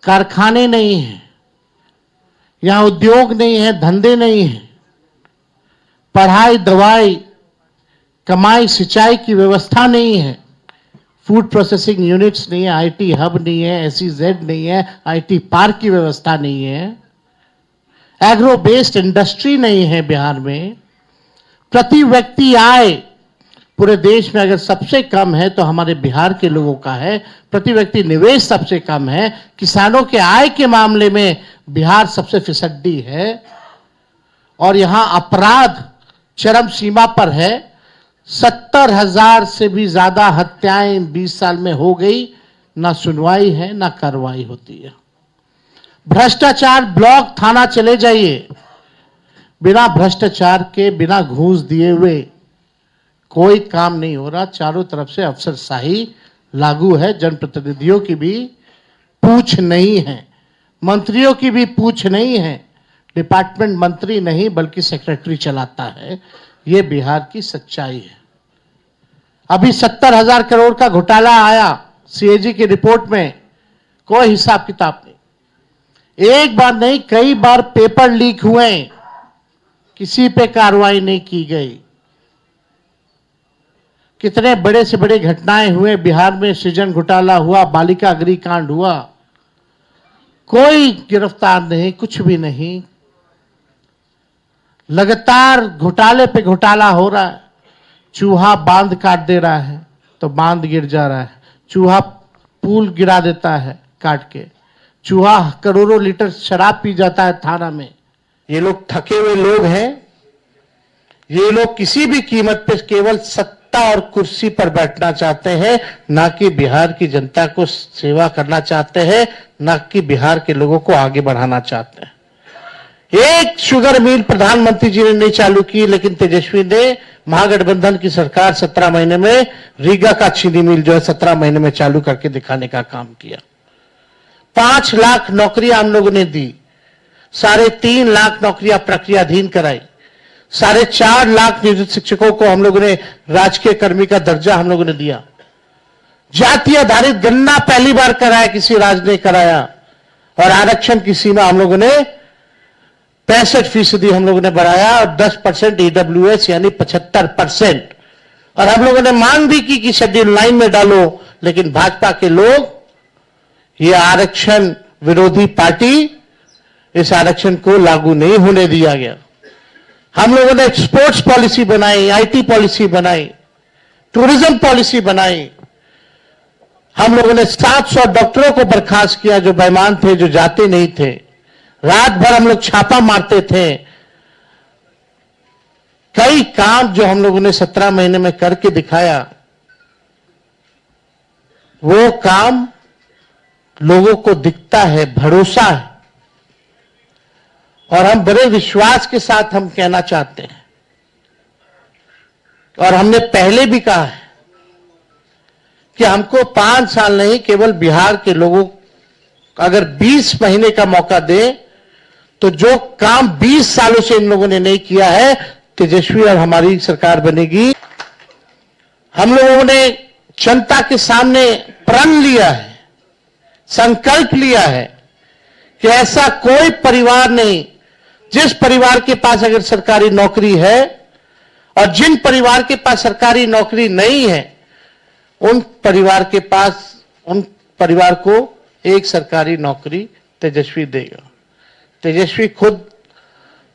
कारखाने नहीं है, यहाँ उद्योग नहीं है, धंधे नहीं है, पढ़ाई, दवाई, कमाई, सिंचाई की व्यवस्था नहीं है, फूड प्रोसेसिंग यूनिट्स नहीं है, आईटी हब नहीं है, SEZ नहीं है, आईटी पार्क की व्यवस्था नहीं है, एग्रो बेस्ड इंडस्ट्री नहीं है बिहार में। प्रति व्यक्ति आय पूरे देश में अगर सबसे कम है तो हमारे बिहार के लोगों का है। प्रति व्यक्ति निवेश सबसे कम है। किसानों के आय के मामले में बिहार सबसे फिसड्डी है और यहां अपराध चरम सीमा पर है। 70,000 से भी ज्यादा हत्याएं 20 साल में हो गई, ना सुनवाई है ना कार्रवाई होती है। भ्रष्टाचार ब्लॉक थाना चले जाइए, बिना भ्रष्टाचार के, बिना घूस दिए हुए कोई काम नहीं हो रहा। चारों तरफ से अफसरशाही लागू है। जनप्रतिनिधियों की भी पूछ नहीं है, मंत्रियों की भी पूछ नहीं है। डिपार्टमेंट मंत्री नहीं बल्कि सेक्रेटरी चलाता है। ये बिहार की सच्चाई है। अभी 70,000 करोड़ का घोटाला आया CAG की रिपोर्ट में, कोई हिसाब किताब नहीं। एक बार नहीं, कई बार पेपर लीक हुए, किसी पे कार्रवाई नहीं की गई। कितने बड़े से बड़े घटनाएं हुए बिहार में, सृजन घोटाला हुआ, बालिका अग्निकांड हुआ, कोई गिरफ्तार नहीं, कुछ भी नहीं। लगातार घोटाले पे घोटाला हो रहा है। चूहा बांध काट दे रहा है तो बांध गिर जा रहा है, चूहा पुल गिरा देता है काट के, चूहा करोड़ों लीटर शराब पी जाता है थाना में। ये लोग थके हुए लोग हैं। ये लोग किसी भी कीमत पे केवल सत्ता और कुर्सी पर बैठना चाहते हैं, ना कि बिहार की जनता को सेवा करना चाहते हैं, ना कि बिहार के लोगों को आगे बढ़ाना चाहते हैं। एक शुगर मिल प्रधानमंत्री जी ने नहीं चालू की, लेकिन तेजस्वी ने, महागठबंधन की सरकार 17 महीने में रीगा का चीनी मिल जो है 17 महीने में चालू करके दिखाने का काम किया। 5 लाख नौकरियां हम लोगों ने दी, 3.5 लाख नौकरियां प्रक्रियाधीन कराई, 4.5 लाख नियोजित शिक्षकों को हम लोगों ने राजकीय कर्मी का दर्जा हम लोगों ने दिया। जाति आधारित गणना पहली बार कराया, किसी राज्य ने कराया। और आरक्षण की सीमा हम लोगों ने 65% हम लोगों ने बढ़ाया और 10% EWS यानी 75%। और हम लोगों ने मांग भी की कि शेड्यूल 9 में डालो, लेकिन भाजपा के लोग, ये आरक्षण विरोधी पार्टी, इस आरक्षण को लागू नहीं होने दिया गया। हम लोगों ने स्पोर्ट्स पॉलिसी बनाई, IT पॉलिसी बनाई, टूरिज्म पॉलिसी बनाई। हम लोगों ने 700 डॉक्टरों को बर्खास्त किया जो बेईमान थे, जो जाते नहीं थे। रात भर हम लोग छापा मारते थे। कई काम जो हम लोगों ने 17 महीने में करके दिखाया, वो काम लोगों को दिखता है, भरोसा है। और हम बड़े विश्वास के साथ हम कहना चाहते हैं, और हमने पहले भी कहा है कि हमको 5 साल नहीं, केवल बिहार के लोगों अगर 20 महीने का मौका दे तो जो काम 20 सालों से इन लोगों ने नहीं किया है, तेजस्वी और हमारी सरकार बनेगी। हम लोगों ने जनता के सामने प्रण लिया है, संकल्प लिया है कि ऐसा कोई परिवार नहीं जिस परिवार के पास अगर सरकारी नौकरी है, और जिन परिवार के पास सरकारी नौकरी नहीं है, उन परिवार को एक सरकारी नौकरी तेजस्वी देगा। तेजस्वी खुद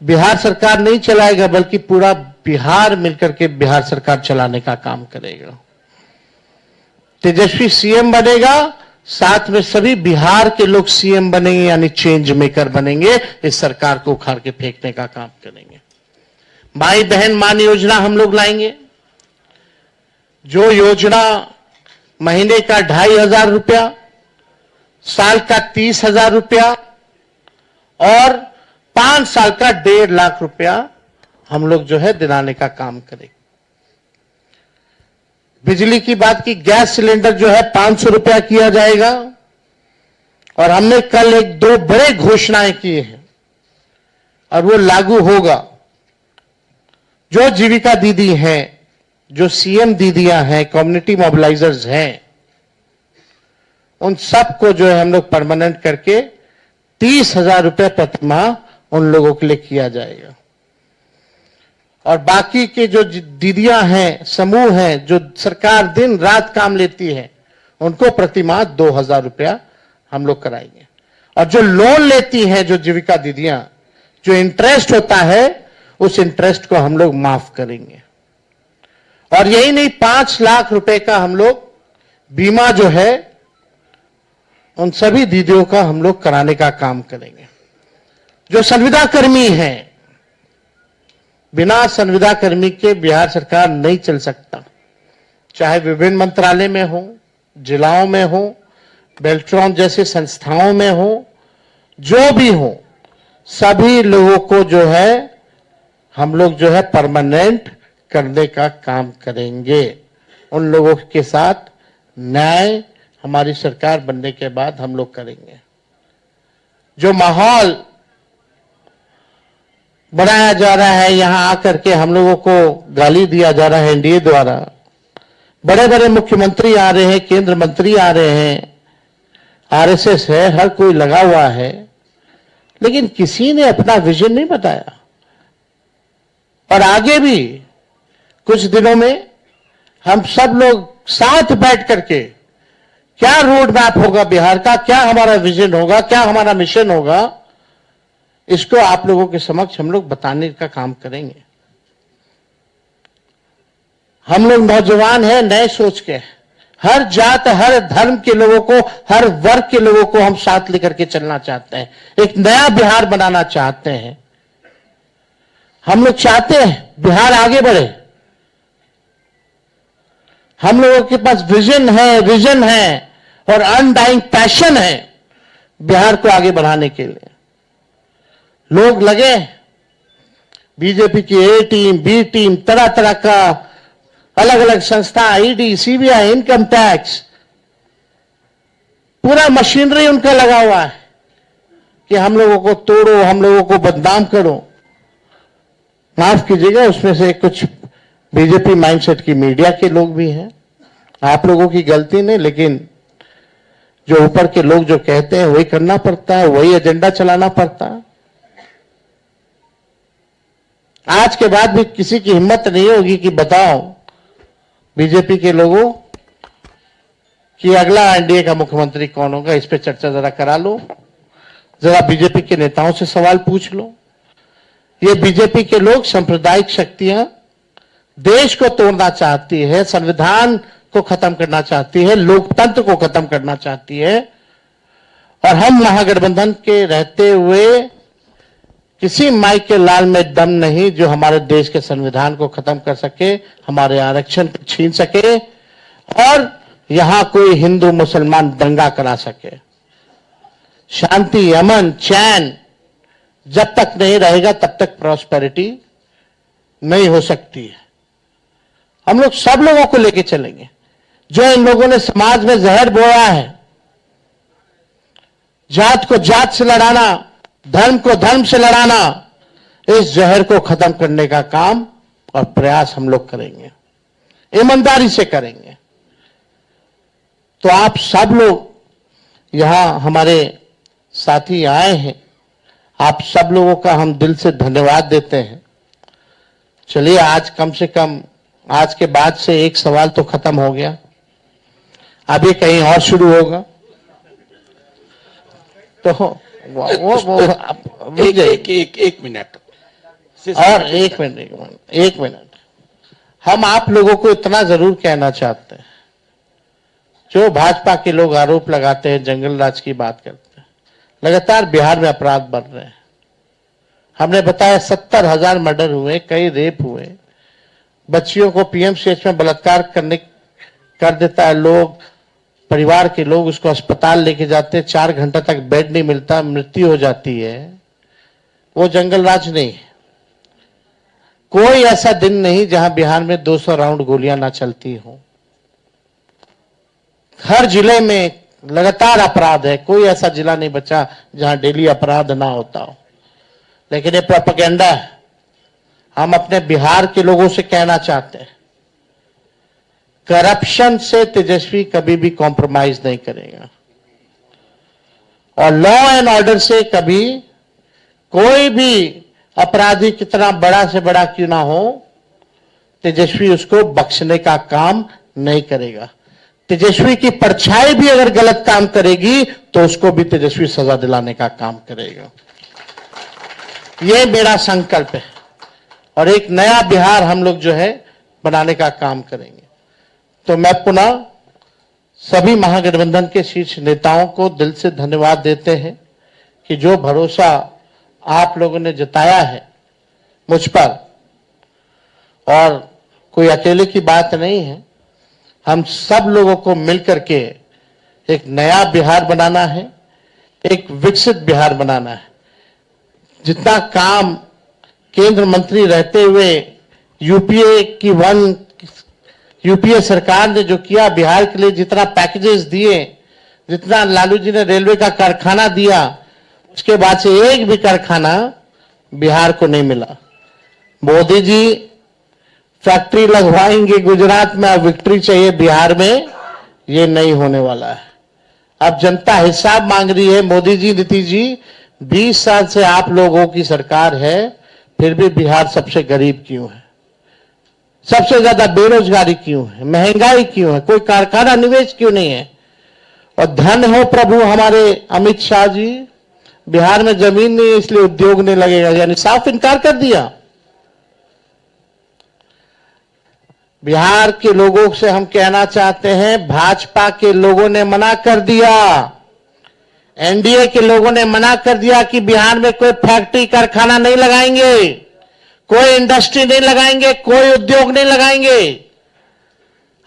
बिहार सरकार नहीं चलाएगा, बल्कि पूरा बिहार मिलकर के बिहार सरकार चलाने का काम करेगा। तेजस्वी CM बनेगा, साथ में सभी बिहार के लोग CM बनेंगे, यानी चेंज मेकर बनेंगे। इस सरकार को उखाड़ के फेंकने का काम करेंगे। भाई बहन मान योजना हम लोग लाएंगे, जो योजना महीने का 2,500 रुपया, साल का 30,000 रुपया और 5 साल का 1.5 लाख रुपया हम लोग जो है दिलाने का काम करेंगे। बिजली की बात की, गैस सिलेंडर जो है 500 रुपया किया जाएगा। और हमने कल 1-2 बड़े घोषणाएं की हैं और वो लागू होगा। जो जीविका दीदी हैं, जो CM दीदियां हैं, कम्युनिटी मोबिलाइजर्स हैं, उन सबको जो है हम लोग परमानेंट करके 30,000 रुपये प्रति माह उन लोगों के लिए किया जाएगा। और बाकी के जो दीदियां हैं, समूह हैं, जो सरकार दिन रात काम लेती है, उनको प्रतिमाह 2000 रुपया हम लोग कराएंगे। और जो लोन लेती हैं जो जीविका दीदियां, जो इंटरेस्ट होता है, उस इंटरेस्ट को हम लोग माफ करेंगे। और यही नहीं, 5 लाख रुपए का हम लोग बीमा जो है उन सभी दीदियों का हम लोग कराने का काम करेंगे। जो संविदा कर्मी हैं, बिना संविदा कर्मी के बिहार सरकार नहीं चल सकता, चाहे विभिन्न मंत्रालय में हो, जिलाओं में हो, बेल्ट्रॉन जैसे संस्थाओं में हो, जो भी हो, सभी लोगों को जो है हम लोग जो है परमानेंट करने का काम करेंगे। उन लोगों के साथ न्याय हमारी सरकार बनने के बाद हम लोग करेंगे। जो माहौल बनाया जा रहा है, यहां आकर के हम लोगों को गाली दिया जा रहा है एनडीए द्वारा, बड़े बड़े मुख्यमंत्री आ रहे हैं, केंद्र मंत्री आ रहे हैं, आरएसएस है, हर कोई लगा हुआ है, लेकिन किसी ने अपना विजन नहीं बताया। और आगे भी कुछ दिनों में हम सब लोग साथ बैठ करके क्या रोड मैप होगा बिहार का, क्या हमारा विजन होगा, क्या हमारा मिशन होगा, इसको आप लोगों के समक्ष हम लोग बताने का काम करेंगे। हम लोग नौजवान हैं, नए सोच के, हर जात हर धर्म के लोगों को, हर वर्ग के लोगों को हम साथ लेकर के चलना चाहते हैं, एक नया बिहार बनाना चाहते हैं। हम लोग चाहते हैं बिहार आगे बढ़े। हम लोगों के पास विजन है, विजन है और अनडाइंग पैशन है बिहार को आगे बढ़ाने के लिए। लोग लगे, बीजेपी की ए टीम, बी टीम, तरह तरह का अलग अलग संस्था, ईडी, सीबीआई, इनकम टैक्स, पूरा मशीनरी उनका लगा हुआ है कि हम लोगों को तोड़ो, हम लोगों को बदनाम करो। माफ कीजिएगा, उसमें से कुछ बीजेपी माइंडसेट की मीडिया के लोग भी हैं, आप लोगों की गलती नहीं, लेकिन जो ऊपर के लोग जो कहते हैं वही करना पड़ता है, वही एजेंडा चलाना पड़ता है। आज के बाद भी किसी की हिम्मत नहीं होगी कि बताओ बीजेपी के लोगों कि अगला एनडीए का मुख्यमंत्री कौन होगा, इस पे चर्चा जरा करा लो, जरा बीजेपी के नेताओं से सवाल पूछ लो। ये बीजेपी के लोग सांप्रदायिक शक्तियां देश को तोड़ना चाहती है, संविधान को खत्म करना चाहती है, लोकतंत्र को खत्म करना चाहती है। और हम महागठबंधन के रहते हुए किसी माई के लाल में दम नहीं जो हमारे देश के संविधान को खत्म कर सके, हमारे आरक्षण को छीन सके और यहां कोई हिंदू मुसलमान दंगा करा सके। शांति, अमन, चैन जब तक नहीं रहेगा तब तक प्रॉस्पेरिटी नहीं हो सकती है। हम लोग सब लोगों को लेके चलेंगे। जो इन लोगों ने समाज में जहर बोया है, जात को जात से लड़ाना, धर्म को धर्म से लड़ाना, इस जहर को खत्म करने का काम और प्रयास हम लोग करेंगे, ईमानदारी से करेंगे। तो आप सब लोग यहां हमारे साथी आए हैं, आप सब लोगों का हम दिल से धन्यवाद देते हैं। चलिए, आज कम से कम आज के बाद से एक सवाल तो खत्म हो गया, अभी कहीं और शुरू होगा। तो एक मिनट और एक मिनट हम आप लोगों को इतना जरूर कहना चाहते हैं, जो भाजपा के लोग आरोप लगाते हैं, जंगल राज की बात करते हैं, लगातार बिहार में अपराध बढ़ रहे हैं। हमने बताया 70,000 मर्डर हुए, कई रेप हुए, बच्चियों को पीएमसीएच में बलात्कार कर देता है लोग, परिवार के लोग उसको अस्पताल लेके जाते हैं, 4 घंटा तक बेड नहीं मिलता, मृत्यु हो जाती है। वो जंगल राज नहीं है। कोई ऐसा दिन नहीं जहां बिहार में 200 राउंड गोलियां ना चलती हो। हर जिले में लगातार अपराध है, कोई ऐसा जिला नहीं बचा जहां डेली अपराध ना होता हो। लेकिन ये प्रोपेगेंडा है। हम अपने बिहार के लोगों से कहना चाहते हैं, करप्शन से तेजस्वी कभी भी कॉम्प्रोमाइज नहीं करेगा और लॉ एंड ऑर्डर से कभी कोई भी अपराधी कितना बड़ा से बड़ा क्यों ना हो, तेजस्वी उसको बख्शने का काम नहीं करेगा। तेजस्वी की परछाई भी अगर गलत काम करेगी तो उसको भी तेजस्वी सजा दिलाने का काम करेगा। ये मेरा संकल्प है और एक नया बिहार हम लोग जो है बनाने का काम करेंगे। तो मैं पुनः सभी महागठबंधन के शीर्ष नेताओं को दिल से धन्यवाद देते हैं कि जो भरोसा आप लोगों ने जताया है मुझ पर, और कोई अकेले की बात नहीं है, हम सब लोगों को मिलकर के एक नया बिहार बनाना है, एक विकसित बिहार बनाना है। जितना काम केंद्र मंत्री रहते हुए यूपीए सरकार ने जो किया बिहार के लिए, जितना पैकेजेस दिए, जितना लालू जी ने रेलवे का कारखाना दिया, उसके बाद से एक भी कारखाना बिहार को नहीं मिला। मोदी जी फैक्ट्री लगवाएंगे गुजरात में, अब विक्ट्री चाहिए बिहार में, ये नहीं होने वाला है। अब जनता हिसाब मांग रही है। मोदी जी, नीतीश जी, 20 साल से आप लोगों की सरकार है, फिर भी बिहार सबसे गरीब क्यों है? सबसे ज्यादा बेरोजगारी क्यों है? महंगाई क्यों है? कोई कारखाना निवेश क्यों नहीं है? और धन हो प्रभु हमारे अमित शाह जी, बिहार में जमीन नहीं है इसलिए उद्योग नहीं लगेगा, यानी साफ इनकार कर दिया। बिहार के लोगों से हम कहना चाहते हैं, भाजपा के लोगों ने मना कर दिया, एनडीए के लोगों ने मना कर दिया कि बिहार में कोई फैक्ट्री कारखाना नहीं लगाएंगे, कोई इंडस्ट्री नहीं लगाएंगे, कोई उद्योग नहीं लगाएंगे।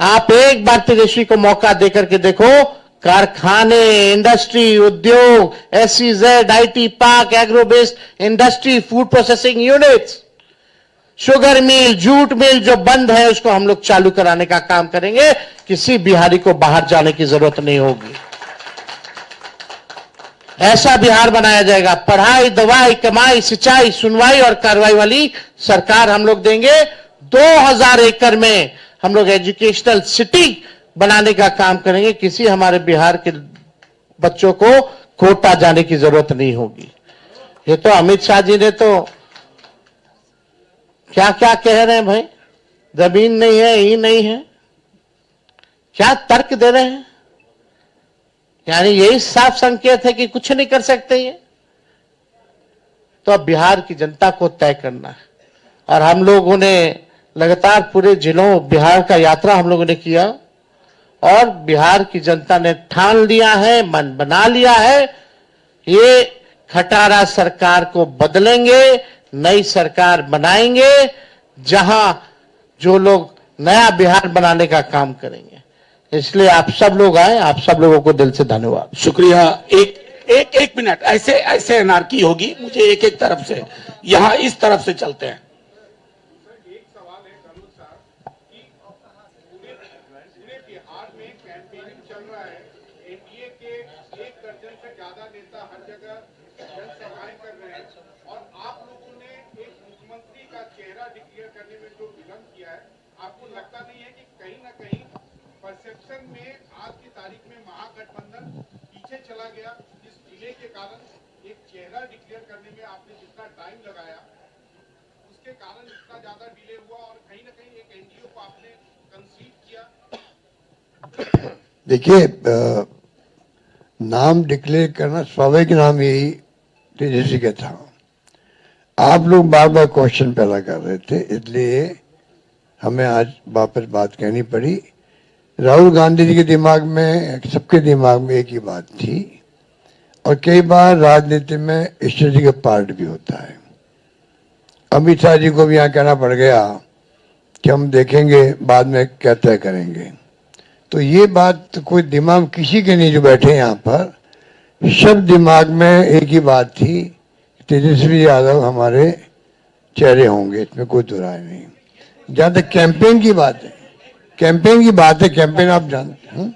आप एक बार तेजस्वी को मौका देकर के देखो, कारखाने, इंडस्ट्री, उद्योग, SEZ, IT park, agro based industry, food processing units, sugar mill, jute mill जो बंद है उसको हम लोग चालू कराने का काम करेंगे। किसी बिहारी को बाहर जाने की जरूरत नहीं होगी। ऐसा बिहार बनाया जाएगा। पढ़ाई, दवाई, कमाई, सिंचाई, सुनवाई और कार्रवाई वाली सरकार हम लोग देंगे। 2000 एकड़ में हम लोग एजुकेशनल सिटी बनाने का काम करेंगे। किसी हमारे बिहार के बच्चों को कोटा जाने की जरूरत नहीं होगी। ये तो अमित शाह जी ने तो क्या क्या कह रहे हैं भाई, जमीन नहीं है, ही नहीं है, क्या तर्क दे रहे हैं? यानी यही साफ संकेत है कि कुछ नहीं कर सकते ये। तो अब बिहार की जनता को तय करना है और हम लोगों ने लगातार पूरे जिलों बिहार का यात्रा हम लोगों ने किया और बिहार की जनता ने ठान लिया है, मन बना लिया है, ये खटारा सरकार को बदलेंगे, नई सरकार बनाएंगे जहां जो लोग नया बिहार बनाने का काम करेंगे। इसलिए आप सब लोग आए, आप सब लोगों को दिल से धन्यवाद। शुक्रिया। एक मिनट, ऐसे एनार्की होगी, मुझे एक तरफ से, यहां इस तरफ से चलते हैं। एक सवाल है गणोत साहब कि पूरे बिहार में कैंपेनिंग चल रहा है, एनडीए के 1 दर्जन से ज्यादा नेता हर जगह जनसभाएं कर रहे हैं और आप लोगों ने एक मुख्यमंत्री का चेहरा डिक्लेयर करने में जो विलंब किया है, आपको लगता नहीं है कि कहीं ना कहीं परसेप्शन में आज की तारीख में महागठबंधन पीछे चला गया? इस डिले के कारण एक चेहरा डिक्लेयर करने में आपने जितना टाइम लगाया उसके कारण इतना ज्यादा डिले हुआ और कहीं ना कहीं एक एनडीओ को आपने कंसीड किया? देखिए, नाम डिक्लेयर करना स्वाभाविक नाम यही तेजस्वी का था। आप लोग बार बार क्वेश्चन पैदा कर रहे थे, इसलिए हमें आज वापस बात कहनी पड़ी। राहुल गांधी जी के दिमाग में, सबके दिमाग में एक ही बात थी और कई बार राजनीति में स्ट्रेटेजिक पार्ट भी होता है। अमित शाह जी को भी यहाँ कहना पड़ गया कि हम देखेंगे बाद में क्या तय करेंगे। तो ये बात तो कोई दिमाग किसी के नहीं जो बैठे यहाँ पर, सब दिमाग में एक ही बात थी, तेजस्वी यादव हमारे चेहरे होंगे, इसमें कोई दो राय नहीं। जहाँ तक कैंपेन की बात है, कैंपेन की बात है, कैंपेन आप जानते हैं,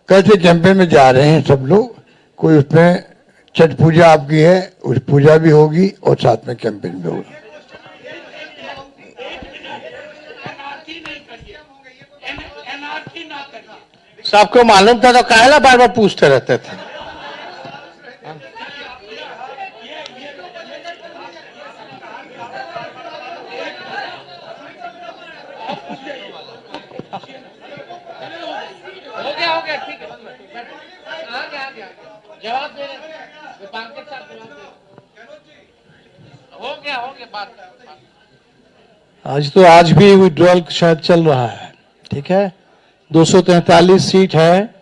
कल से कैंपेन में जा रहे हैं सब लोग। कोई उसमें छठ पूजा आपकी है, उस पूजा भी होगी और साथ में कैंपेन भी होगा। सबको मालूम था तो काहेला बार बार पूछते रहते थे। आज भी विड्रॉल शायद चल रहा है, ठीक है। 243 सीट है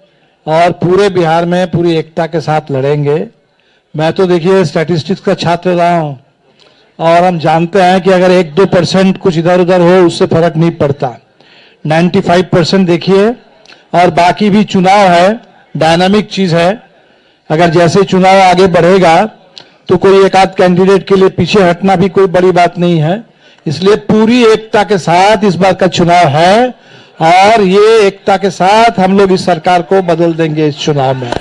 और पूरे बिहार में पूरी एकता के साथ लड़ेंगे। मैं तो देखिए स्टैटिस्टिक्स का छात्र रहा हूं और हम जानते हैं कि अगर 1-2% कुछ इधर उधर हो उससे फर्क नहीं पड़ता। 95% देखिए, और बाकी भी चुनाव है, डायनामिक चीज है। अगर जैसे चुनाव आगे बढ़ेगा तो कोई एक आध कैंडिडेट के लिए पीछे हटना भी कोई बड़ी बात नहीं है। इसलिए पूरी एकता के साथ इस बार का चुनाव है और ये एकता के साथ हम लोग इस सरकार को बदल देंगे इस चुनाव में।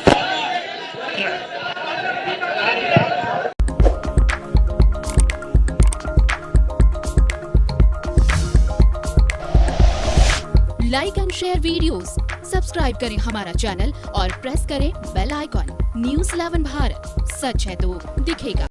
Like and share videos, subscribe करें हमारा चैनल और प्रेस करें बेल आइकॉन। न्यूज़ 11 भारत, सच है तो दिखेगा।